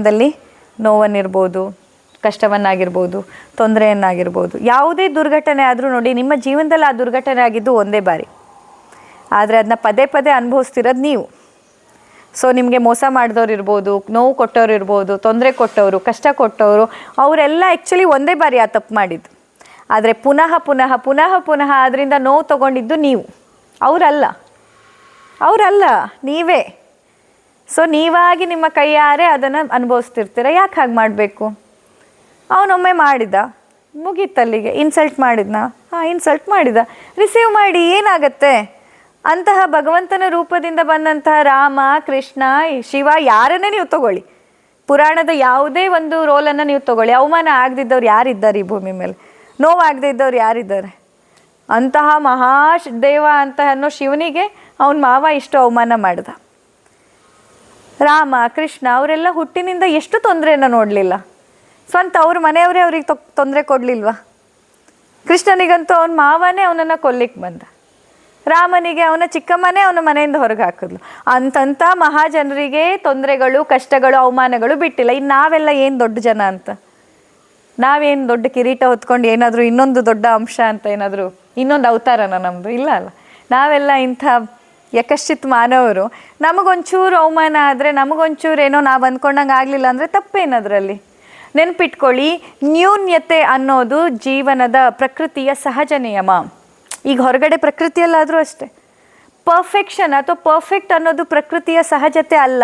ದಲ್ಲಿ ನೋವನ್ನಿರ್ಬೋದು, ಕಷ್ಟವನ್ನಾಗಿರ್ಬೋದು, ತೊಂದರೆಯನ್ನಾಗಿರ್ಬೋದು, ಯಾವುದೇ ದುರ್ಘಟನೆ ಆದರೂ ನೋಡಿ, ನಿಮ್ಮ ಜೀವನದಲ್ಲಿ ಆ ದುರ್ಘಟನೆ ಆಗಿದ್ದು ಒಂದೇ ಬಾರಿ, ಆದರೆ ಅದನ್ನ ಪದೇ ಪದೇ ಅನುಭವಿಸ್ತಿರೋದು ನೀವು. ಸೊ ನಿಮಗೆ ಮೋಸ ಮಾಡಿದವ್ರು ಇರ್ಬೋದು, ನೋವು ಕೊಟ್ಟವ್ರು ಇರ್ಬೋದು, ತೊಂದರೆ ಕೊಟ್ಟವರು, ಕಷ್ಟ ಕೊಟ್ಟವರು, ಅವರೆಲ್ಲ ಆ್ಯಕ್ಚುಲಿ ಒಂದೇ ಬಾರಿ ಆ ತಪ್ಪು ಮಾಡಿದ್ದು. ಆದರೆ ಪುನಃ ಪುನಃ ಪುನಃ ಪುನಃ ಅದರಿಂದ ನೋವು ತಗೊಂಡಿದ್ದು ನೀವು, ಅವರಲ್ಲ ನೀವೇ. ಸೊ ನೀವಾಗಿ ನಿಮ್ಮ ಕೈಯಾರೆ ಅದನ್ನು ಅನುಭವಿಸ್ತಿರ್ತೀರ. ಯಾಕೆ ಹಾಗೆ ಮಾಡಬೇಕು? ಅವನೊಮ್ಮೆ ಮಾಡಿದ, ಮುಗೀತಲ್ಲಿಗೆ. ಇನ್ಸಲ್ಟ್ ಮಾಡಿದ್ನ, ಇನ್ಸಲ್ಟ್ ಮಾಡಿದ, ರಿಸೀವ್ ಮಾಡಿ, ಏನಾಗತ್ತೆ? ಅಂತಹ ಭಗವಂತನ ರೂಪದಿಂದ ಬಂದಂತಹ ರಾಮ, ಕೃಷ್ಣ, ಶಿವ, ಯಾರನ್ನೇ ನೀವು ತಗೊಳ್ಳಿ, ಪುರಾಣದ ಯಾವುದೇ ಒಂದು ರೋಲನ್ನು ನೀವು ತಗೊಳ್ಳಿ, ಅವಮಾನ ಆಗದಿದ್ದವ್ರು ಯಾರಿದ್ದಾರೆ ಈ ಭೂಮಿ ಮೇಲೆ? ನೋವಾಗದೇ ಇದ್ದವ್ರು ಯಾರಿದ್ದಾರೆ? ಅಂತಹ ಮಹಾದೇವ ಅಂತ ಅನ್ನೋ ಶಿವನಿಗೆ ಅವನ ಮಾವ ಇಷ್ಟು ಅವಮಾನ ಮಾಡ್ದ. ರಾಮ, ಕೃಷ್ಣ ಅವರೆಲ್ಲ ಹುಟ್ಟಿನಿಂದ ಎಷ್ಟು ತೊಂದರೆಯನ್ನು ನೋಡಲಿಲ್ಲ. ಸ್ವಂತ ಅವ್ರ ಮನೆಯವರೇ ಅವ್ರಿಗೆ ತೊಂದರೆ ಕೊಡಲಿಲ್ವಾ? ಕೃಷ್ಣನಿಗಂತೂ ಅವನ ಮಾವನೇ ಅವನನ್ನು ಕೊಲ್ಲಿಕ್ಕೆ ಬಂದ. ರಾಮನಿಗೆ ಅವನ ಚಿಕ್ಕಮ್ಮನೇ ಅವನ ಮನೆಯಿಂದ ಹೊರಗೆ ಹಾಕಿದ್ಲು. ಅಂತಂಥ ಮಹಾಜನರಿಗೆ ತೊಂದರೆಗಳು, ಕಷ್ಟಗಳು, ಅವಮಾನಗಳು ಬಿಟ್ಟಿಲ್ಲ. ಇನ್ನು ನಾವೆಲ್ಲ ಏನು ದೊಡ್ಡ ಜನ ಅಂತ? ನಾವೇನು ದೊಡ್ಡ ಕಿರೀಟ ಹೊತ್ಕೊಂಡು ಏನಾದರೂ ಇನ್ನೊಂದು ದೊಡ್ಡ ಅಂಶ ಅಂತ ಏನಾದರೂ ಇನ್ನೊಂದು ಅವತಾರನ ನಮ್ಮದು? ಇಲ್ಲ ಅಲ್ಲ. ನಾವೆಲ್ಲ ಇಂಥ ಯಕಶ್ಚಿತ್ ಮಾನವರು. ನಮಗೊಂಚೂರು ಅವಮಾನ ಆದರೆ, ನಮಗೊಂಚೂರು ಏನೋ ನಾವು ಅಂದ್ಕೊಂಡಂಗೆ ಆಗಲಿಲ್ಲ ಅಂದರೆ ತಪ್ಪೇನದರಲ್ಲಿ? ನೆನಪಿಟ್ಕೊಳ್ಳಿ, ನ್ಯೂನ್ಯತೆ ಅನ್ನೋದು ಜೀವನದ ಪ್ರಕೃತಿಯ ಸಹಜ ನಿಯಮ. ಈಗ ಹೊರಗಡೆ ಪ್ರಕೃತಿಯಲ್ಲಾದರೂ ಅಷ್ಟೆ, ಪರ್ಫೆಕ್ಷನ್ ಅಥವಾ ಪರ್ಫೆಕ್ಟ್ ಅನ್ನೋದು ಪ್ರಕೃತಿಯ ಸಹಜತೆ ಅಲ್ಲ.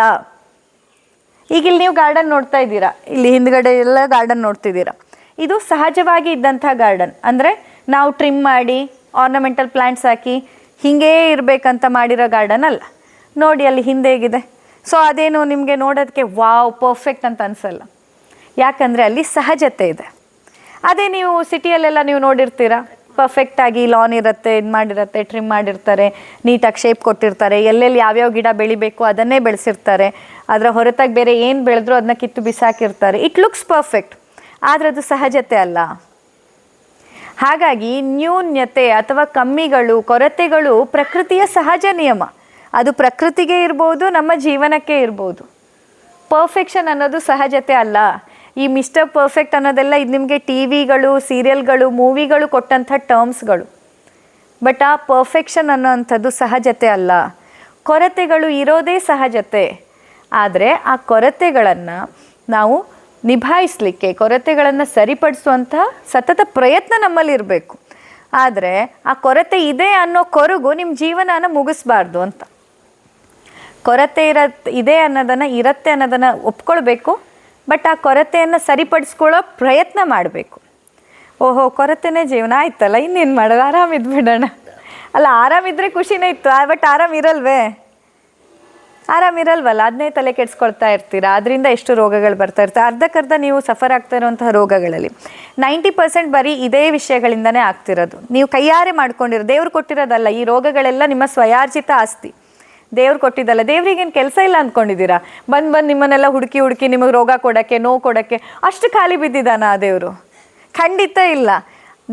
ಈಗ ಇಲ್ಲಿ ನೀವು ಗಾರ್ಡನ್ ನೋಡ್ತಾ ಇದ್ದೀರಾ, ಇಲ್ಲಿ ಹಿಂದ್ಗಡೆ ಎಲ್ಲ ಗಾರ್ಡನ್ ನೋಡ್ತಿದ್ದೀರಾ. ಇದು ಸಹಜವಾಗಿ ಇದ್ದಂಥ ಗಾರ್ಡನ್. ಅಂದರೆ ನಾವು ಟ್ರಿಮ್ ಮಾಡಿ ಆರ್ನಮೆಂಟಲ್ ಪ್ಲ್ಯಾಂಟ್ಸ್ ಹಾಕಿ ಹೀಗೇ ಇರಬೇಕಂತ ಮಾಡಿರೋ ಗಾರ್ಡನ್ ಅಲ್ಲ. ನೋಡಿ ಅಲ್ಲಿ ಹಿಂದೆ ಹೇಗಿದೆ. ಸೊ ಅದೇನು ನಿಮಗೆ ನೋಡೋದಕ್ಕೆ ವಾವ್ ಪರ್ಫೆಕ್ಟ್ ಅಂತ ಅನಿಸಲ್ಲ, ಯಾಕಂದರೆ ಅಲ್ಲಿ ಸಹಜತೆ ಇದೆ. ಅದೇ ನೀವು ಸಿಟಿಯಲ್ಲೆಲ್ಲ ನೀವು ನೋಡಿರ್ತೀರ, ಪರ್ಫೆಕ್ಟಾಗಿ ಲಾನ್ ಇರುತ್ತೆ, ಇದು ಮಾಡಿರುತ್ತೆ, ಟ್ರಿಮ್ ಮಾಡಿರ್ತಾರೆ, ನೀಟಾಗಿ ಶೇಪ್ ಕೊಟ್ಟಿರ್ತಾರೆ, ಎಲ್ಲೆಲ್ಲಿ ಯಾವ್ಯಾವ ಗಿಡ ಬೆಳಿಬೇಕು ಅದನ್ನೇ ಬೆಳೆಸಿರ್ತಾರೆ. ಅದರ ಹೊರತಾಗಿ ಬೇರೆ ಏನು ಬೆಳೆದ್ರೂ ಅದನ್ನ ಕಿತ್ತು ಬಿಸಾಕಿರ್ತಾರೆ. ಇಟ್ ಲುಕ್ಸ್ ಪರ್ಫೆಕ್ಟ್, ಆದರೆ ಅದು ಸಹಜತೆ ಅಲ್ಲ. ಹಾಗಾಗಿ ನ್ಯೂನ್ಯತೆ ಅಥವಾ ಕಮ್ಮಿಗಳು, ಕೊರತೆಗಳು ಪ್ರಕೃತಿಯ ಸಹಜ ನಿಯಮ. ಅದು ಪ್ರಕೃತಿಗೆ ಇರ್ಬೋದು, ನಮ್ಮ ಜೀವನಕ್ಕೆ ಇರ್ಬೋದು. ಪರ್ಫೆಕ್ಷನ್ ಅನ್ನೋದು ಸಹಜತೆ ಅಲ್ಲ. ಈ ಮಿಸ್ಟರ್ ಪರ್ಫೆಕ್ಟ್ ಅನ್ನೋದೆಲ್ಲ ಇದು ನಿಮಗೆ ಟಿ ವಿಗಳು, ಸೀರಿಯಲ್ಗಳು, ಮೂವಿಗಳು ಕೊಟ್ಟಂಥ ಟರ್ಮ್ಸ್ಗಳು. ಬಟ್ ಆ ಪರ್ಫೆಕ್ಷನ್ ಅನ್ನೋವಂಥದ್ದು ಸಹಜತೆ ಅಲ್ಲ. ಕೊರತೆಗಳು ಇರೋದೇ ಸಹಜತೆ. ಆದರೆ ಆ ಕೊರತೆಗಳನ್ನು ನಾವು ನಿಭಾಯಿಸಲಿಕ್ಕೆ, ಕೊರತೆಗಳನ್ನು ಸರಿಪಡಿಸುವಂಥ ಸತತ ಪ್ರಯತ್ನ ನಮ್ಮಲ್ಲಿ ಇರಬೇಕು. ಆದರೆ ಆ ಕೊರತೆ ಇದೆ ಅನ್ನೋ ಕೊರಗು ನಿಮ್ಮ ಜೀವನನ ಮುಗಿಸ್ಬಾರ್ದು ಅಂತ. ಕೊರತೆ ಇದೆ ಅನ್ನೋದನ್ನು, ಇರುತ್ತೆ ಅನ್ನೋದನ್ನು ಒಪ್ಕೊಳ್ಬೇಕು. ಬಟ್ ಆ ಕೊರತೆಯನ್ನು ಸರಿಪಡಿಸ್ಕೊಳ್ಳೋ ಪ್ರಯತ್ನ ಮಾಡಬೇಕು. ಓಹೋ, ಕೊರತೆನೇ ಜೀವನ ಆಯ್ತಲ್ಲ, ಇನ್ನೇನು ಮಾಡೋದು, ಆರಾಮಿದ್ಬಿಡೋಣ. ಅಲ್ಲ, ಆರಾಮಿದ್ರೆ ಖುಷಿನೇ ಇತ್ತು. ಬಟ್ ಆರಾಮಿರಲ್ವಲ್ಲ, ಅದನ್ನೇ ತಲೆ ಕೆಡಿಸ್ಕೊಳ್ತಾ ಇರ್ತೀರ. ಅದರಿಂದ ಎಷ್ಟು ರೋಗಗಳು ಬರ್ತಾ ಇರ್ತವೆ. ಅರ್ಧಕ್ಕರ್ಧ ನೀವು ಸಫರ್ ಆಗ್ತಾ ಇರುವಂತಹ ರೋಗಗಳಲ್ಲಿ 90% ಬರೀ ಇದೇ ವಿಷಯಗಳಿಂದನೇ ಆಗ್ತಿರೋದು. ನೀವು ಕೈಯಾರೆ ಮಾಡ್ಕೊಂಡಿರೋ, ದೇವ್ರು ಕೊಟ್ಟಿರೋದಲ್ಲ. ಈ ರೋಗಗಳೆಲ್ಲ ನಿಮ್ಮ ಸ್ವಯಾರ್ಜಿತ ಆಸ್ತಿ, ದೇವ್ರು ಕೊಟ್ಟಿದ್ದಲ್ಲ. ದೇವ್ರಿಗೇನು ಕೆಲಸ ಇಲ್ಲ ಅಂದ್ಕೊಂಡಿದ್ದೀರಾ? ಬಂದು ನಿಮ್ಮನ್ನೆಲ್ಲ ಹುಡುಕಿ ನಿಮಗೆ ರೋಗ ಕೊಡೋಕ್ಕೆ, ನೋವು ಕೊಡೋಕ್ಕೆ ಅಷ್ಟು ಖಾಲಿ ಬಿದ್ದಿದ್ದಾನ ಆ ದೇವರು? ಖಂಡಿತ ಇಲ್ಲ.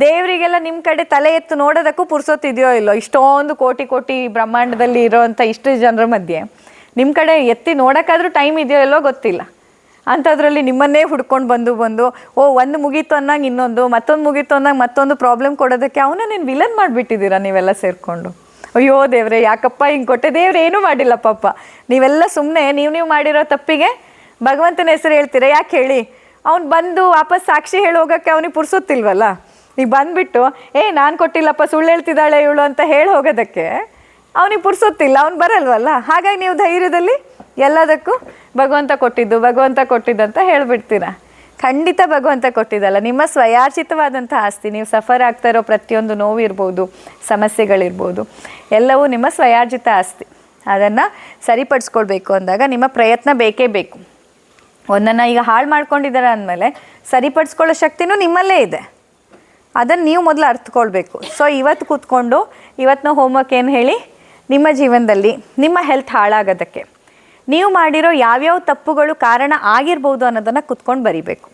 ದೇವರಿಗೆಲ್ಲ ನಿಮ್ಮ ಕಡೆ ತಲೆ ಎತ್ತು ನೋಡೋದಕ್ಕೂ ಪುರ್ಸೊತ್ತಿದೆಯೋ ಇಲ್ಲೋ? ಇಷ್ಟೊಂದು ಕೋಟಿ ಬ್ರಹ್ಮಾಂಡದಲ್ಲಿ ಇರೋವಂಥ ಇಷ್ಟು ಜನರ ಮಧ್ಯೆ ನಿಮ್ಮ ಕಡೆ ಎತ್ತಿ ನೋಡೋಕ್ಕಾದ್ರೂ ಟೈಮ್ ಇದೆಯೋ ಇಲ್ಲೋ ಗೊತ್ತಿಲ್ಲ. ಅಂಥದ್ರಲ್ಲಿ ನಿಮ್ಮನ್ನೇ ಹುಡ್ಕೊಂಡು ಬಂದು ಒಂದು ಮುಗೀತು ಅನ್ನಂಗೆ ಇನ್ನೊಂದು, ಮತ್ತೊಂದು ಮುಗೀತು ಅನ್ನಂಗೆ ಮತ್ತೊಂದು ಪ್ರಾಬ್ಲಮ್ ಕೊಡೋದಕ್ಕೆ ಅವನನ್ನೇನು ವಿಲನ್ ಮಾಡಿಬಿಟ್ಟಿದ್ದೀರಾ ನೀವೆಲ್ಲ ಸೇರಿಕೊಂಡು? ಅಯ್ಯೋ ದೇವ್ರೆ, ಯಾಕಪ್ಪ ಹಿಂಗೆ ಕೊಟ್ಟೆ? ದೇವ್ರು ಏನೂ ಮಾಡಿಲ್ಲ ಪಾಪ. ನೀವೆಲ್ಲ ಸುಮ್ಮನೆ ನೀವು ಮಾಡಿರೋ ತಪ್ಪಿಗೆ ಭಗವಂತನ ಹೆಸರು ಹೇಳ್ತೀರ. ಯಾಕೆ ಹೇಳಿ? ಅವ್ನು ಬಂದು ವಾಪಸ್ ಸಾಕ್ಷಿ ಹೇಳಿ ಹೋಗೋಕ್ಕೆ ಅವನಿಗೆ ಪುರ್ಸೊತ್ತಿಲ್ವಲ್ಲ. ಈಗ ಬಂದುಬಿಟ್ಟು ನಾನು ಕೊಟ್ಟಿಲ್ಲಪ್ಪ, ಸುಳ್ಳು ಹೇಳ್ತಿದ್ದಾಳೆ ಇವಳು ಅಂತ ಹೇಳಿ ಹೋಗೋದಕ್ಕೆ ಅವನಿಗೆ ಪುರ್ಸೊತ್ತಿಲ್ಲ, ಅವ್ನು ಬರಲ್ವಲ್ಲ. ಹಾಗಾಗಿ ನೀವು ಧೈರ್ಯದಲ್ಲಿ ಎಲ್ಲದಕ್ಕೂ ಭಗವಂತ ಕೊಟ್ಟಿದ್ದು ಅಂತ ಹೇಳಿಬಿಡ್ತೀರ. ಖಂಡಿತ ಭಗವಂತ ಕೊಟ್ಟಿದ್ದಲ್ಲ, ನಿಮ್ಮ ಸ್ವಯಾರ್ಜಿತವಾದಂಥ ಆಸ್ತಿ. ನೀವು ಸಫರ್ ಆಗ್ತಾ ಇರೋ ಪ್ರತಿಯೊಂದು ನೋವು ಇರ್ಬೋದು, ಸಮಸ್ಯೆಗಳಿರ್ಬೋದು, ಎಲ್ಲವೂ ನಿಮ್ಮ ಸ್ವಯಾರ್ಜಿತ ಆಸ್ತಿ. ಅದನ್ನು ಸರಿಪಡಿಸ್ಕೊಳ್ಬೇಕು ಅಂದಾಗ ನಿಮ್ಮ ಪ್ರಯತ್ನ ಬೇಕೇ ಬೇಕು. ಒಂದನ್ನು ಈಗ ಹಾಳು ಮಾಡ್ಕೊಂಡಿದ್ದಾರೆ ಅಂದಮೇಲೆ ಸರಿಪಡಿಸ್ಕೊಳ್ಳೋ ಶಕ್ತಿನೂ ನಿಮ್ಮಲ್ಲೇ ಇದೆ. ಅದನ್ನು ನೀವು ಮೊದಲು ಅರ್ಥಕೊಳ್ಬೇಕು. ಸೊ ಇವತ್ತು ಕೂತ್ಕೊಂಡು ಇವತ್ತಿನ ಹೋಮ್ವರ್ಕ್ ಏನು ಹೇಳಿ, ನಿಮ್ಮ ಜೀವನದಲ್ಲಿ ನಿಮ್ಮ ಹೆಲ್ತ್ ಹಾಳಾಗೋದಕ್ಕೆ ನೀವು ಮಾಡಿರೋ ಯಾವ್ಯಾವ ತಪ್ಪುಗಳು ಕಾರಣ ಆಗಿರ್ಬೋದು ಅನ್ನೋದನ್ನು ಕೂತ್ಕೊಂಡು ಬರಿಬೇಕು.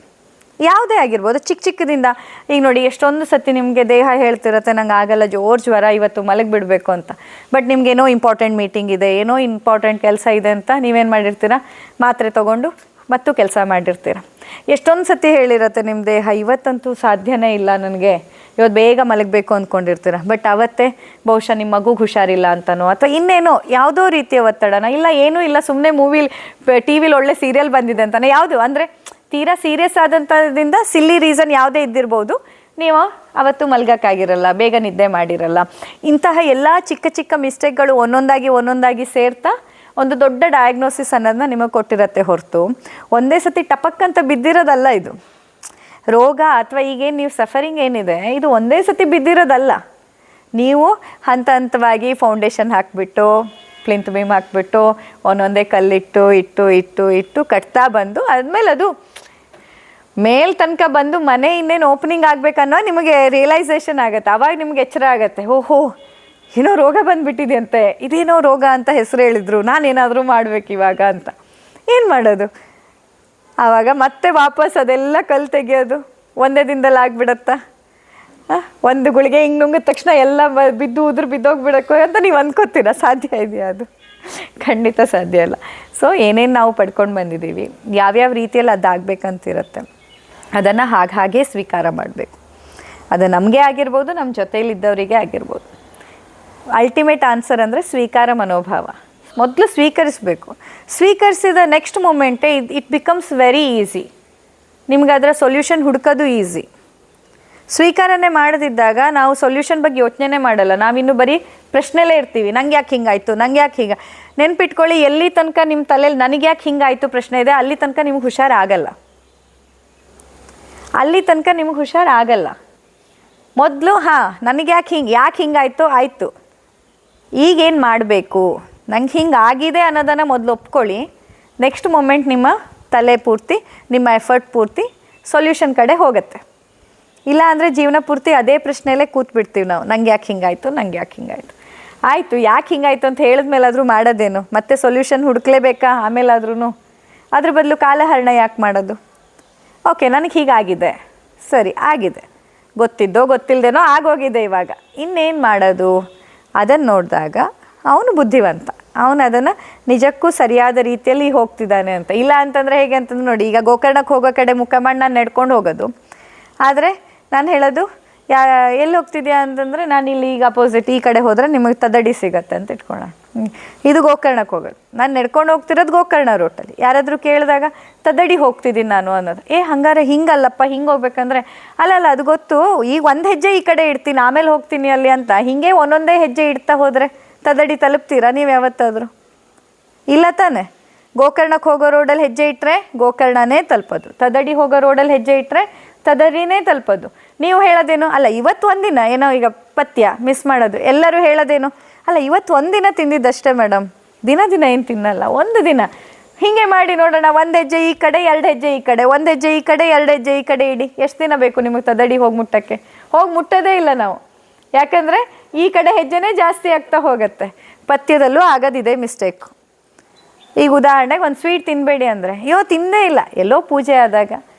ಯಾವುದೇ ಆಗಿರ್ಬೋದು, ಚಿಕ್ಕದಿಂದ. ಈಗ ನೋಡಿ, ಎಷ್ಟೊಂದು ಸತಿ ನಿಮಗೆ ದೇಹ ಹೇಳ್ತಿರತ್ತೆ ನಂಗೆ ಆಗಲ್ಲ, ಜೋರು ಜ್ವರ, ಇವತ್ತು ಮಲಗಿಬಿಡಬೇಕು ಅಂತ. ಬಟ್ ನಿಮ್ಗೇನೋ ಇಂಪಾರ್ಟೆಂಟ್ ಮೀಟಿಂಗ್ ಇದೆ, ಏನೋ ಇಂಪಾರ್ಟೆಂಟ್ ಕೆಲಸ ಇದೆ ಅಂತ ನೀವೇನು ಮಾಡಿರ್ತೀರ, ಮಾತ್ರೆ ತೊಗೊಂಡು ಮತ್ತು ಕೆಲಸ ಮಾಡಿರ್ತೀರ. ಎಷ್ಟೊಂದು ಸತಿ ಹೇಳಿರತ್ತೆ ನಿಮ್ಮ ದೇಹ ಇವತ್ತಂತೂ ಸಾಧ್ಯನೇ ಇಲ್ಲ ನನಗೆ, ಇವತ್ತು ಬೇಗ ಮಲಗಬೇಕು ಅಂದ್ಕೊಂಡಿರ್ತೀರ. ಬಟ್ ಅವತ್ತೇ ಬಹುಶಃ ನಿಮ್ಮ ಮಗುಗೆ ಹುಷಾರಿಲ್ಲ ಅಂತನೋ ಅಥವಾ ಇನ್ನೇನೋ ಯಾವುದೋ ರೀತಿಯ ಒತ್ತಡನ, ಇಲ್ಲ ಏನೂ ಇಲ್ಲ ಸುಮ್ಮನೆ ಟಿ ವಿಲಿ ಒಳ್ಳೆ ಸೀರಿಯಲ್ ಬಂದಿದೆ ಅಂತಾನೆ, ಯಾವುದು ಅಂದರೆ ತೀರಾ ಸೀರಿಯಸ್ ಆದಂಥದ್ದಿಂದ ಸಿಲ್ಲಿ ರೀಸನ್ ಯಾವುದೇ ಇದ್ದಿರ್ಬೋದು, ನೀವು ಅವತ್ತು ಮಲ್ಗೋಕ್ಕಾಗಿರಲ್ಲ, ಬೇಗ ನಿದ್ದೆ ಮಾಡಿರಲ್ಲ. ಇಂತಹ ಎಲ್ಲ ಚಿಕ್ಕ ಚಿಕ್ಕ ಮಿಸ್ಟೇಕ್ಗಳು ಒಂದೊಂದಾಗಿ ಸೇರ್ತಾ ಒಂದು ದೊಡ್ಡ ಡಯಾಗ್ನೋಸಿಸ್ ಅನ್ನೋದನ್ನ ನಿಮಗೆ ಕೊಟ್ಟಿರತ್ತೆ ಹೊರತು ಒಂದೇ ಸತಿ ಟಪಕ್ಕಂತ ಬಿದ್ದಿರೋದಲ್ಲ ಇದು ರೋಗ. ಅಥವಾ ಈಗೇನು ನೀವು ಸಫರಿಂಗ್ ಏನಿದೆ ಇದು ಒಂದೇ ಸತಿ ಬಿದ್ದಿರೋದಲ್ಲ. ನೀವು ಹಂತ ಹಂತವಾಗಿ ಫೌಂಡೇಶನ್ ಹಾಕಿಬಿಟ್ಟು ಪ್ಲಿಂತ್ ಬೀಮ್ ಹಾಕ್ಬಿಟ್ಟು ಒಂದೊಂದೇ ಕಲ್ಲಿಟ್ಟು ಇಟ್ಟು ಕಟ್ತಾ ಬಂದು ಆದಮೇಲೆ ಅದು ಮೇಲ್ ತನಕ ಬಂದು ಮನೆ ಇನ್ನೇನು ಓಪನಿಂಗ್ ಆಗಬೇಕನ್ನೋ ನಿಮಗೆ ರಿಯಲೈಸೇಷನ್ ಆಗುತ್ತೆ. ಆವಾಗ ನಿಮ್ಗೆ ಎಚ್ಚರ ಆಗುತ್ತೆ, ಓಹೋ ಏನೋ ರೋಗ ಬಂದುಬಿಟ್ಟಿದೆಯಂತೆ, ಇದೇನೋ ರೋಗ ಅಂತ ಹೆಸರು ಹೇಳಿದ್ರು, ನಾನೇನಾದರೂ ಮಾಡ್ಬೇಕು ಇವಾಗ ಅಂತ. ಏನು ಮಾಡೋದು? ಆವಾಗ ಮತ್ತೆ ವಾಪಸ್ ಅದೆಲ್ಲ ಕಲ್ಲು ತೆಗಿಯೋದು ಒಂದೇ ದಿನದಲ್ಲಿ ಆಗಿಬಿಡತ್ತಾ? ಒಂದು ಗುಳಿಗೆ ಹಿಂಗೆ ನುಂಗಿದ ತಕ್ಷಣ ಎಲ್ಲ ಬಿದ್ದೋಗ್ಬಿಡಕ್ಕೋ ಅಂತ ನೀವು ಅಂದ್ಕೋತೀರ? ಸಾಧ್ಯ ಇದೆಯಾ ಅದು? ಖಂಡಿತ ಸಾಧ್ಯ ಇಲ್ಲ. ಸೊ ಏನೇನು ನಾವು ಪಡ್ಕೊಂಡು ಬಂದಿದ್ದೀವಿ, ಯಾವ್ಯಾವ ರೀತಿಯಲ್ಲಿ ಅದಾಗಬೇಕಂತಿರುತ್ತೆ, ಅದನ್ನು ಹಾಗೆ ಸ್ವೀಕಾರ ಮಾಡಬೇಕು. ಅದು ನಮಗೆ ಆಗಿರ್ಬೋದು, ನಮ್ಮ ಜೊತೆಯಲ್ಲಿದ್ದವರಿಗೆ ಆಗಿರ್ಬೋದು. ಅಲ್ಟಿಮೇಟ್ ಆನ್ಸರ್ ಅಂದರೆ ಸ್ವೀಕಾರ ಮನೋಭಾವ. ಮೊದಲು ಸ್ವೀಕರಿಸಬೇಕು. ಸ್ವೀಕರಿಸಿದ ನೆಕ್ಸ್ಟ್ ಮೂಮೆಂಟೇ ಇಟ್ ಬಿಕಮ್ಸ್ ವೆರಿ ಈಸಿ. ನಿಮ್ಗೆ ಅದರ ಸೊಲ್ಯೂಷನ್ ಹುಡುಕೋದು ಈಸಿ. ಸ್ವೀಕಾರನೇ ಮಾಡದಿದ್ದಾಗ ನಾವು ಸೊಲ್ಯೂಷನ್ ಬಗ್ಗೆ ಯೋಚನೆ ಮಾಡಲ್ಲ, ನಾವಿನ್ನೂ ಬರೀ ಪ್ರಶ್ನೆಲೇ ಇರ್ತೀವಿ. ನಂಗೆ ಯಾಕೆ ಹಿಂಗಾಯಿತು, ನಂಗೆ ಯಾಕೆ ಹೀಗೆ. ನೆನ್ಪಿಟ್ಕೊಳ್ಳಿ, ಎಲ್ಲಿ ತನಕ ನಿಮ್ಮ ತಲೆಯಲ್ಲಿ ನನಗೆ ಯಾಕೆ ಹಿಂಗಾಯಿತು ಪ್ರಶ್ನೆ ಇದೆ, ಅಲ್ಲಿ ತನಕ ನಿಮ್ಗೆ ಹುಷಾರಾಗಲ್ಲ. ಮೊದಲು ನನಗೆ ಯಾಕೆ ಹಿಂಗಾಯಿತು ಆಯಿತು, ಈಗೇನು ಮಾಡಬೇಕು, ನಂಗೆ ಹಿಂಗೆ ಆಗಿದೆ ಅನ್ನೋದನ್ನು ಮೊದಲು ಒಪ್ಕೊಳ್ಳಿ. ನೆಕ್ಸ್ಟ್ ಮೊಮೆಂಟ್ ನಿಮ್ಮ ತಲೆ ಪೂರ್ತಿ, ನಿಮ್ಮ ಎಫರ್ಟ್ ಪೂರ್ತಿ ಸೊಲ್ಯೂಷನ್ ಕಡೆ ಹೋಗುತ್ತೆ. ಇಲ್ಲ ಅಂದರೆ ಜೀವನ ಪೂರ್ತಿ ಅದೇ ಪ್ರಶ್ನೆಯಲ್ಲೇ ಕೂತ್ಬಿಡ್ತೀವಿ ನಾವು, ನಂಗೆ ಯಾಕೆ ಹಿಂಗಾಯಿತು ಆಯಿತು. ಯಾಕೆ ಹಿಂಗಾಯಿತು ಅಂತ ಹೇಳಿದ್ಮೇಲಾದರೂ ಮಾಡೋದೇನು, ಮತ್ತೆ ಸೊಲ್ಯೂಷನ್ ಹುಡುಕ್ಲೇಬೇಕಾ ಆಮೇಲಾದ್ರೂ? ಅದ್ರ ಬದಲು ಕಾಲಹರಣ ಯಾಕೆ ಮಾಡೋದು? ಓಕೆ, ನನಗೆ ಹೀಗಾಗಿದೆ, ಸರಿ ಆಗಿದೆ, ಗೊತ್ತಿಲ್ದೇನೋ ಆಗೋಗಿದೆ, ಇವಾಗ ಇನ್ನೇನು ಮಾಡೋದು? ಅದನ್ನು ನೋಡಿದಾಗ ಅವನು ಬುದ್ಧಿವಂತ, ಅವನು ಅದನ್ನು ನಿಜಕ್ಕೂ ಸರಿಯಾದ ರೀತಿಯಲ್ಲಿ ಹೋಗ್ತಿದ್ದಾನೆ ಅಂತ. ಇಲ್ಲ ಅಂತಂದರೆ ಹೇಗೆ ಅಂತಂದ್ರೆ ನೋಡಿ, ಈಗ ಗೋಕರ್ಣಕ್ಕೆ ಹೋಗೋ ಕಡೆ ಮುಖ ಮಾಡಿ ನಾನು ನಡ್ಕೊಂಡು ಹೋಗೋದು. ಆದರೆ ನಾನು ಹೇಳೋದು ಎಲ್ಲಿ ಹೋಗ್ತಿದ್ಯಾ ಅಂತಂದರೆ ನಾನು ಇಲ್ಲಿ ಈಗ ಅಪೋಸಿಟ್ ಈ ಕಡೆ ಹೋದರೆ ನಿಮಗೆ ತದಡಿ ಸಿಗತ್ತೆ ಅಂತ ಇಟ್ಕೊಳ್ಳೋಣ. ಇದು ಗೋಕರ್ಣಕ್ಕೆ ಹೋಗೋದು, ನಾನು ನಡ್ಕೊಂಡು ಹೋಗ್ತಿರೋದು ಗೋಕರ್ಣ ರೋಟಲ್ಲಿ. ಯಾರಾದರೂ ಕೇಳಿದಾಗ ತದಡಿ ಹೋಗ್ತಿದ್ದೀನಿ ನಾನು ಅನ್ನೋದು. ಹಂಗಾರೆ ಹಿಂಗಲ್ಲಪ್ಪ, ಹಿಂಗೆ ಹೋಗ್ಬೇಕಂದ್ರೆ ಅಲ್ಲ ಅದು ಗೊತ್ತು, ಈಗ ಒಂದು ಹೆಜ್ಜೆ ಈ ಕಡೆ ಇಡ್ತೀನಿ ಆಮೇಲೆ ಹೋಗ್ತೀನಿ ಅಲ್ಲಿ ಅಂತ. ಹೀಗೆ ಒಂದೊಂದೇ ಹೆಜ್ಜೆ ಇಡ್ತಾ ಹೋದರೆ ತದಡಿ ತಲುಪ್ತೀರಾ ನೀವು ಯಾವತ್ತಾದರೂ? ಇಲ್ಲ ತಾನೆ. ಗೋಕರ್ಣಕ್ಕೆ ಹೋಗೋ ರೋಡಲ್ಲಿ ಹೆಜ್ಜೆ ಇಟ್ಟರೆ ಗೋಕರ್ಣನೇ ತಲುಪೋದು, ತದಡಿ ಹೋಗೋ ರೋಡಲ್ಲಿ ಹೆಜ್ಜೆ ಇಟ್ಟರೆ ತದಡಿನೇ ತಲುಪೋದು. ನೀವು ಹೇಳೋದೇನು, ಅಲ್ಲ ಇವತ್ತು ಒಂದಿನ ಏನೋ ಈಗ ಪಥ್ಯ ಮಿಸ್ ಮಾಡೋದು. ಎಲ್ಲರೂ ಹೇಳೋದೇನು, ಅಲ್ಲ ಇವತ್ತು ಒಂದಿನ ತಿಂದಿದ್ದಷ್ಟೇ ಮೇಡಮ್, ದಿನ ಏನು ತಿನ್ನಲ್ಲ, ಒಂದು ದಿನ ಹೀಗೆ ಮಾಡಿ ನೋಡೋಣ. ಒಂದು ಹೆಜ್ಜೆ ಈ ಕಡೆ, 2 ಹೆಜ್ಜೆ ಈ ಕಡೆ, 1 ಹೆಜ್ಜೆ ಈ ಕಡೆ, 2 ಹೆಜ್ಜೆ ಈ ಕಡೆ ಇಡಿ. ಎಷ್ಟು ದಿನ ಬೇಕು ನಿಮಗೆ ತದಡಿ ಹೋಗಿ ಮುಟ್ಟೋದೇ ಇಲ್ಲ ನಾವು. ಯಾಕಂದರೆ ಈ ಕಡೆ ಹೆಜ್ಜೆನೇ ಜಾಸ್ತಿ ಆಗ್ತಾ ಹೋಗುತ್ತೆ. ಪಥ್ಯದಲ್ಲೂ ಆಗೋದಿದೆ ಮಿಸ್ಟೇಕು. ಈಗ ಉದಾಹರಣೆಗೆ ಒಂದು ಸ್ವೀಟ್ ತಿನ್ನಬೇಡಿ ಅಂದರೆ, ತಿಂದೇ ಇಲ್ಲ, ಎಲ್ಲೋ ಪೂಜೆ ಆದಾಗ,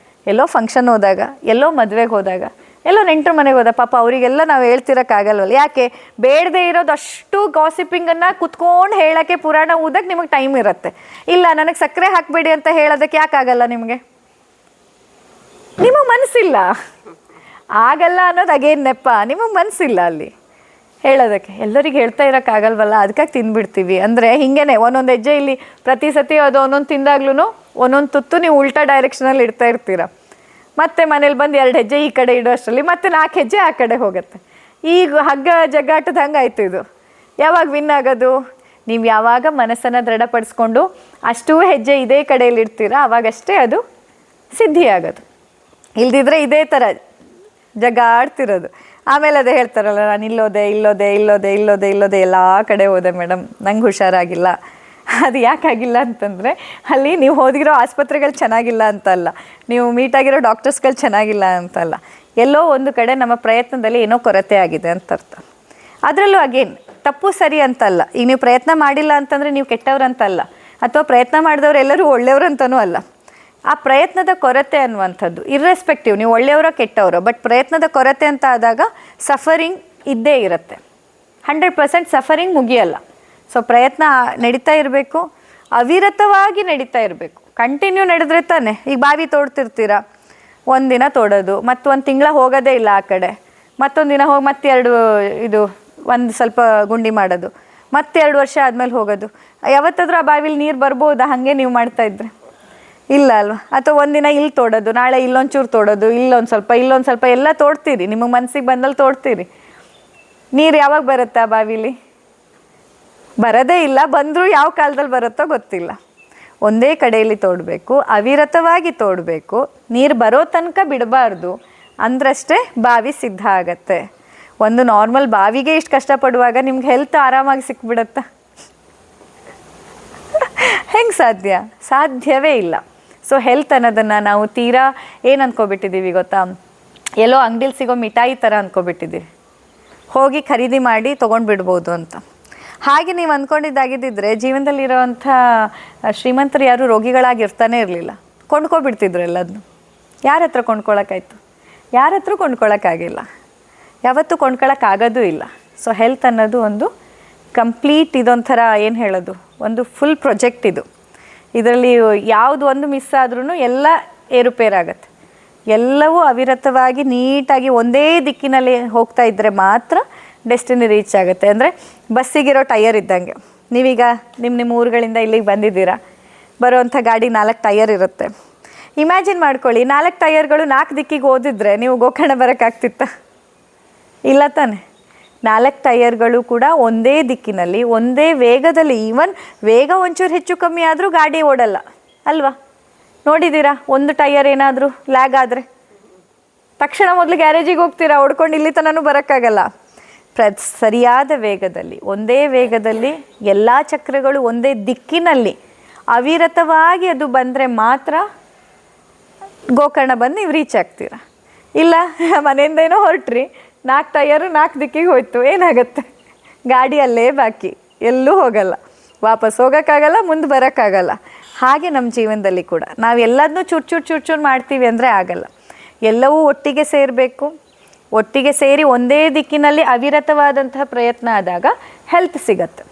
ಎಲ್ಲೋ ಫಂಕ್ಷನ್ ಹೋದಾಗ, ಎಲ್ಲೋ ಮದುವೆಗೆ ಹೋದಾಗ, ಎಲ್ಲೋ ನೆಂಟರ ಮನೆಗೆ ಹೋದ, ಪಾಪ ಅವರಿಗೆಲ್ಲ ನಾವು ಹೇಳ್ತಿರೋಕ್ಕಾಗಲ್ವಲ್ಲ. ಯಾಕೆ? ಬೇಡದೇ ಇರೋದು ಅಷ್ಟು ಗಾಸಿಪಿಂಗನ್ನು ಕುತ್ಕೊಂಡು ಹೇಳೋಕ್ಕೆ, ಪುರಾಣ ಓದಕ್ಕೆ ನಿಮಗೆ ಟೈಮ್ ಇರುತ್ತೆ. ಇಲ್ಲ ನನಗೆ ಸಕ್ಕರೆ ಹಾಕಬೇಡಿ ಅಂತ ಹೇಳೋದಕ್ಕೆ ಯಾಕಾಗಲ್ಲ ನಿಮಗೆ ಮನಸ್ಸಿಲ್ಲ. ಆಗಲ್ಲ ಅನ್ನೋದು ಅಗೇನ್ ನೆಪ, ನಿಮಗೆ ಮನಸ್ಸಿಲ್ಲ ಅಲ್ಲಿ ಹೇಳೋದಕ್ಕೆ. ಎಲ್ಲರಿಗೆ ಹೇಳ್ತಾ ಇರೋಕ್ಕಾಗಲ್ವಲ್ಲ, ಅದಕ್ಕಾಗಿ ತಿಂದ್ಬಿಡ್ತೀವಿ. ಅಂದರೆ ಹಿಂಗೇನೆ ಒಂದೊಂದು ಹೆಜ್ಜೆ ಇಲ್ಲಿ ಪ್ರತಿ ಸತಿ ಅದು ಒಂದೊಂದು ತಿಂದಾಗ್ಲೂ ಒಂದೊಂದು ತುತ್ತು ನೀವು ಉಲ್ಟಾ ಡೈರೆಕ್ಷನಲ್ಲಿ ಇಡ್ತಾ ಇರ್ತೀರ. ಮತ್ತೆ ಮನೇಲಿ ಬಂದು 2 ಹೆಜ್ಜೆ ಈ ಕಡೆ ಇಡೋ ಅಷ್ಟರಲ್ಲಿ ಮತ್ತೆ 4 ಹೆಜ್ಜೆ ಆ ಕಡೆ ಹೋಗುತ್ತೆ. ಈಗ ಹಗ್ಗ ಜಗ್ಗಾಟದ ಹಂಗಾಯ್ತು ಇದು. ಯಾವಾಗ ವಿನ್ ಆಗೋದು? ನೀವು ಯಾವಾಗ ಮನಸ್ಸನ್ನು ದೃಢಪಡಿಸ್ಕೊಂಡು ಅಷ್ಟೂ ಹೆಜ್ಜೆ ಇದೇ ಕಡೆಯಲ್ಲಿ ಇಡ್ತೀರ ಆವಾಗಷ್ಟೇ ಅದು ಸಿದ್ಧಿ ಆಗೋದು. ಇಲ್ದಿದ್ರೆ ಇದೇ ಥರ ಜಗ್ಗಾಡ್ತಿರೋದು. ಆಮೇಲೆ ಅದೇ ಹೇಳ್ತಾರಲ್ಲ, ನಾನು ಇಲ್ಲೋದೆ ಎಲ್ಲ ಕಡೆ ಹೋದೆ ಮೇಡಮ್, ನಂಗೆ ಹುಷಾರಾಗಿಲ್ಲ. ಅದು ಯಾಕಾಗಿಲ್ಲ ಅಂತಂದರೆ ಅಲ್ಲಿ ನೀವು ಹೋದಿರೋ ಆಸ್ಪತ್ರೆಗಳು ಚೆನ್ನಾಗಿಲ್ಲ ಅಂತಲ್ಲ, ನೀವು ಮೀಟಾಗಿರೋ ಡಾಕ್ಟರ್ಸ್ಗಳು ಚೆನ್ನಾಗಿಲ್ಲ ಅಂತಲ್ಲ, ಎಲ್ಲೋ ಒಂದು ಕಡೆ ನಮ್ಮ ಪ್ರಯತ್ನದಲ್ಲಿ ಏನೋ ಕೊರತೆ ಆಗಿದೆ ಅಂತ ಅರ್ಥ. ಅದರಲ್ಲೂ ಅಗೇನ್ ತಪ್ಪು ಸರಿ ಅಂತಲ್ಲ. ಈಗ ನೀವು ಪ್ರಯತ್ನ ಮಾಡಿಲ್ಲ ಅಂತಂದರೆ ನೀವು ಕೆಟ್ಟವ್ರಂತಲ್ಲ, ಅಥವಾ ಪ್ರಯತ್ನ ಮಾಡಿದವರು ಎಲ್ಲರೂ ಒಳ್ಳೆಯವ್ರಂತನೂ ಅಲ್ಲ. ಆ ಪ್ರಯತ್ನದ ಕೊರತೆ ಅನ್ನುವಂಥದ್ದು ಇರ್ರೆಸ್ಪೆಕ್ಟಿವ್, ನೀವು ಒಳ್ಳೆಯವರೋ ಕೆಟ್ಟವರೋ, ಬಟ್ ಪ್ರಯತ್ನದ ಕೊರತೆ ಅಂತ ಆದಾಗ ಸಫರಿಂಗ್ ಇದ್ದೇ ಇರುತ್ತೆ. 100% ಸಫರಿಂಗ್ ಮುಗಿಯಲ್ಲ. ಸೊ ಪ್ರಯತ್ನ ನಡೀತಾ ಇರಬೇಕು, ಅವಿರತವಾಗಿ ನಡೀತಾ ಇರಬೇಕು. ಕಂಟಿನ್ಯೂ ನಡೆದ್ರೆ ತಾನೆ. ಈಗ ಬಾವಿ ತೋಡ್ತಿರ್ತೀರ, ಒಂದಿನ ತೋಡೋದು, ಮತ್ತು ಒಂದು ತಿಂಗಳ ಹೋಗೋದೇ ಇಲ್ಲ ಆ ಕಡೆ, ಮತ್ತೊಂದು ದಿನ ಹೋಗಿ ಮತ್ತೆ ಇದು ಒಂದು ಸ್ವಲ್ಪ ಗುಂಡಿ ಮಾಡೋದು, ಮತ್ತೆ 2 ವರ್ಷ ಆದಮೇಲೆ ಹೋಗೋದು. ಯಾವತ್ತಾದ್ರೂ ಆ ಬಾವಿಲಿ ನೀರು ಬರ್ಬೋದಾ ಹಾಗೆ ನೀವು ಮಾಡ್ತಾಯಿದ್ರೆ? ಇಲ್ಲ ಅಲ್ವಾ? ಅಥವಾ ಒಂದಿನ ಇಲ್ಲಿ ತೋಡೋದು, ನಾಳೆ ಇಲ್ಲೊಂಚೂರು ತೋಡೋದು, ಇಲ್ಲೊಂದು ಸ್ವಲ್ಪ ಎಲ್ಲ ತೋಡ್ತೀರಿ, ನಿಮಗೆ ಮನಸ್ಸಿಗೆ ಬಂದಲ್ಲಿ ತೋಡ್ತೀರಿ. ನೀರು ಯಾವಾಗ ಬರುತ್ತಾ ಬಾವಿಲಿ? ಬರೋದೇ ಇಲ್ಲ. ಬಂದರೂ ಯಾವ ಕಾಲದಲ್ಲಿ ಬರುತ್ತೋ ಗೊತ್ತಿಲ್ಲ. ಒಂದೇ ಕಡೆಯಲ್ಲಿ ತೋಡಬೇಕು, ಅವಿರತವಾಗಿ ತೋಡಬೇಕು, ನೀರು ಬರೋ ತನಕ ಬಿಡಬಾರ್ದು, ಅಂದ್ರಷ್ಟೇ ಬಾವಿ ಸಿದ್ಧ ಆಗತ್ತೆ. ಒಂದು ನಾರ್ಮಲ್ ಬಾವಿಗೆ ಇಷ್ಟು ಕಷ್ಟಪಡುವಾಗ ನಿಮ್ಗೆ ಹೆಲ್ತ್ ಆರಾಮಾಗಿ ಸಿಕ್ಬಿಡತ್ತಾ? ಹೆಂಗೆ ಸಾಧ್ಯ? ಸಾಧ್ಯವೇ ಇಲ್ಲ. ಸೊ ಹೆಲ್ತ್ ಅನ್ನೋದನ್ನು ನಾವು ತೀರಾ ಏನು ಅಂದ್ಕೊಬಿಟ್ಟಿದ್ದೀವಿ ಗೊತ್ತಾ? ಎಲ್ಲೋ ಅಂಗಡಿಲಿ ಸಿಗೋ ಮಿಠಾಯಿ ಥರ ಅಂದ್ಕೊಬಿಟ್ಟಿದ್ದೀವಿ, ಹೋಗಿ ಖರೀದಿ ಮಾಡಿ ತೊಗೊಂಡು ಬಿಡ್ಬೋದು ಅಂತ. ಹಾಗೆ ನೀವು ಅಂದ್ಕೊಂಡಿದ್ದಾಗಿದ್ದಿದ್ರೆ ಜೀವನದಲ್ಲಿರೋವಂಥ ಶ್ರೀಮಂತರು ಯಾರು ರೋಗಿಗಳಾಗಿರ್ತಾನೆ ಇರಲಿಲ್ಲ, ಕೊಂಡ್ಕೊಬಿಡ್ತಿದ್ರು ಎಲ್ಲದನ್ನು. ಯಾರ ಹತ್ರ ಕೊಂಡ್ಕೊಳ್ಳೋಕ್ಕಾಯ್ತು? ಯಾರ ಹತ್ರ ಕೊಂಡ್ಕೊಳ್ಳೋಕ್ಕಾಗಿಲ್ಲ, ಯಾವತ್ತೂ ಕೊಂಡ್ಕೊಳ್ಳೋಕ್ಕಾಗೋದೂ ಇಲ್ಲ. ಸೊ ಹೆಲ್ತ್ ಅನ್ನೋದು ಒಂದು ಕಂಪ್ಲೀಟ್ ಇದೊಂಥರ ಏನು ಹೇಳೋದು, ಒಂದು ಫುಲ್ ಪ್ರೊಜೆಕ್ಟ್ ಇದು. ಇದರಲ್ಲಿ ಯಾವುದು ಒಂದು ಮಿಸ್ ಆದ್ರೂ ಎಲ್ಲ ಏರುಪೇರಾಗತ್ತೆ. ಎಲ್ಲವೂ ಅವಿರತವಾಗಿ ನೀಟಾಗಿ ಒಂದೇ ದಿಕ್ಕಿನಲ್ಲಿ ಹೋಗ್ತಾ ಇದ್ದರೆ ಮಾತ್ರ ಡೆಸ್ಟಿನಿ ರೀಚ್ ಆಗುತ್ತೆ. ಅಂದರೆ ಬಸ್ಸಿಗಿರೋ ಟಯರ್ ಇದ್ದಂಗೆ. ನೀವೀಗ ನಿಮ್ಮ ಊರುಗಳಿಂದ ಇಲ್ಲಿಗೆ ಬಂದಿದ್ದೀರಾ, ಬರೋವಂಥ ಗಾಡಿ 4 ಟಯರ್ ಇರುತ್ತೆ. ಇಮ್ಯಾಜಿನ್ ಮಾಡ್ಕೊಳ್ಳಿ, 4 ಟಯರ್ಗಳು 4 ದಿಕ್ಕಿಗೆ ಓದಿದ್ರೆ ನೀವು ಗೋಕರ್ಣ ಬರೋಕ್ಕಾಗ್ತಿತ್ತ? ಇಲ್ಲ ತಾನೆ. 4 ಟಯರ್ಗಳು ಕೂಡ ಒಂದೇ ದಿಕ್ಕಿನಲ್ಲಿ ಒಂದೇ ವೇಗದಲ್ಲಿ, ಈವನ್ ವೇಗ ಒಂಚೂರು ಹೆಚ್ಚು ಕಮ್ಮಿ ಆದರೂ ಗಾಡಿ ಓಡಲ್ಲ ಅಲ್ವಾ? ನೋಡಿದ್ದೀರಾ? ಒಂದು ಟಯರ್ ಏನಾದರೂ ಲ್ಯಾಗ್ ಆದರೆ ತಕ್ಷಣ ಮೊದಲು ಗ್ಯಾರೇಜಿಗೆ ಹೋಗ್ತೀರಾ, ಓಡ್ಕೊಂಡು ಇಲ್ಲಿ ತನೂ ಬರೋಕ್ಕಾಗಲ್ಲ. ಸರಿಯಾದ ವೇಗದಲ್ಲಿ, ಒಂದೇ ವೇಗದಲ್ಲಿ ಎಲ್ಲ ಚಕ್ರಗಳು ಒಂದೇ ದಿಕ್ಕಿನಲ್ಲಿ ಅವಿರತವಾಗಿ ಅದು ಬಂದರೆ ಮಾತ್ರ ಗೋಕರ್ಣ ಬಂದು ನೀವು ರೀಚ್ ಆಗ್ತೀರ. ಇಲ್ಲ ಮನೆಯಿಂದೇನೋ ಹೊರಟ್ರಿ, 4 ಟಯರು 4 ದಿಕ್ಕಿಗೆ ಹೋಯ್ತು, ಏನಾಗುತ್ತೆ? ಗಾಡಿ ಅಲ್ಲೇ ಬಾಕಿ, ಎಲ್ಲೂ ಹೋಗಲ್ಲ, ವಾಪಸ್ ಹೋಗೋಕ್ಕಾಗಲ್ಲ, ಮುಂದೆ ಬರೋಕ್ಕಾಗಲ್ಲ. ಹಾಗೆ ನಮ್ಮ ಜೀವನದಲ್ಲಿ ಕೂಡ ನಾವು ಎಲ್ಲದನ್ನೂ ಚೂರು ಮಾಡ್ತೀವಿ ಅಂದರೆ ಆಗಲ್ಲ. ಎಲ್ಲವೂ ಒಟ್ಟಿಗೆ ಸೇರಬೇಕು. ಒಟ್ಟಿಗೆ ಸೇರಿ ಒಂದೇ ದಿಕ್ಕಿನಲ್ಲಿ ಅವಿರತವಾದಂತಹ ಪ್ರಯತ್ನ ಆದಾಗ ಹೆಲ್ತ್ ಸಿಗತ್ತೆ.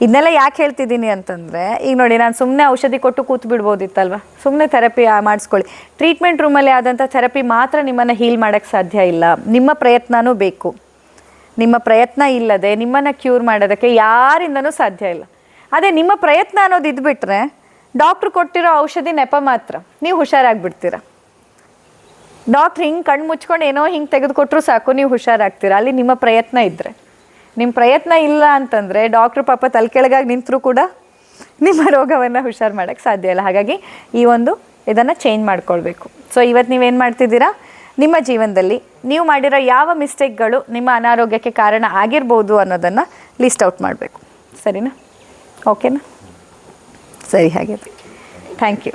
ಇದನ್ನೆಲ್ಲ ಯಾಕೆ ಹೇಳ್ತಿದ್ದೀನಿ ಅಂತಂದರೆ, ಈಗ ನೋಡಿ, ನಾನು ಸುಮ್ಮನೆ ಔಷಧಿ ಕೊಟ್ಟು ಕೂತು ಬಿಡ್ಬೋದಿತ್ತಲ್ವ? ಸುಮ್ಮನೆ ಥೆರಪಿ ಮಾಡಿಸ್ಕೊಳ್ಳಿ. ಟ್ರೀಟ್ಮೆಂಟ್ ರೂಮಲ್ಲಿ ಆದಂಥ ಥೆರಪಿ ಮಾತ್ರ ನಿಮ್ಮನ್ನು ಹೀಲ್ ಮಾಡೋಕ್ಕೆ ಸಾಧ್ಯ ಇಲ್ಲ. ನಿಮ್ಮ ಪ್ರಯತ್ನವೂ ಬೇಕು. ನಿಮ್ಮ ಪ್ರಯತ್ನ ಇಲ್ಲದೆ ನಿಮ್ಮನ್ನು ಕ್ಯೂರ್ ಮಾಡೋದಕ್ಕೆ ಯಾರಿಂದನೂ ಸಾಧ್ಯ ಇಲ್ಲ. ಅದೇ ನಿಮ್ಮ ಪ್ರಯತ್ನ ಅನ್ನೋದು ಇದ್ಬಿಟ್ರೆ ಡಾಕ್ಟ್ರು ಕೊಟ್ಟಿರೋ ಔಷಧಿ ನೆಪ ಮಾತ್ರ, ನೀವು ಹುಷಾರಾಗಿಬಿಡ್ತೀರ. ಡಾಕ್ಟ್ರು ಹಿಂಗೆ ಕಣ್ಣು ಮುಚ್ಕೊಂಡು ಏನೋ ಹಿಂಗೆ ತೆಗೆದುಕೊಟ್ರು ಸಾಕು, ನೀವು ಹುಷಾರಾಗ್ತೀರ. ಅಲ್ಲಿ ನಿಮ್ಮ ಪ್ರಯತ್ನ ಇದ್ದರೆ. ನಿಮ್ಮ ಪ್ರಯತ್ನ ಇಲ್ಲ ಅಂತಂದರೆ ಡಾಕ್ಟ್ರು ಪಾಪ ತಲೆ ಕೆಳಗಾಗಿ ನಿಂತರೂ ಕೂಡ ನಿಮ್ಮ ರೋಗವನ್ನು ಹುಷಾರು ಮಾಡೋಕ್ಕೆ ಸಾಧ್ಯ ಇಲ್ಲ. ಹಾಗಾಗಿ ಈ ಒಂದು ಇದನ್ನು ಚೇಂಜ್ ಮಾಡ್ಕೊಳ್ಬೇಕು. ಸೊ ಇವತ್ತು ನೀವೇನು ಮಾಡ್ತಿದ್ದೀರಾ? ನಿಮ್ಮ ಜೀವನದಲ್ಲಿ ನೀವು ಮಾಡಿರೋ ಯಾವ ಮಿಸ್ಟೇಕ್ಗಳು ನಿಮ್ಮ ಅನಾರೋಗ್ಯಕ್ಕೆ ಕಾರಣ ಆಗಿರ್ಬೋದು ಅನ್ನೋದನ್ನು ಲಿಸ್ಟ್ ಔಟ್ ಮಾಡಬೇಕು. ಸರಿನಾ? ಓಕೆನಾ? ಸರಿ, ಹಾಗೆ ಥ್ಯಾಂಕ್ ಯು.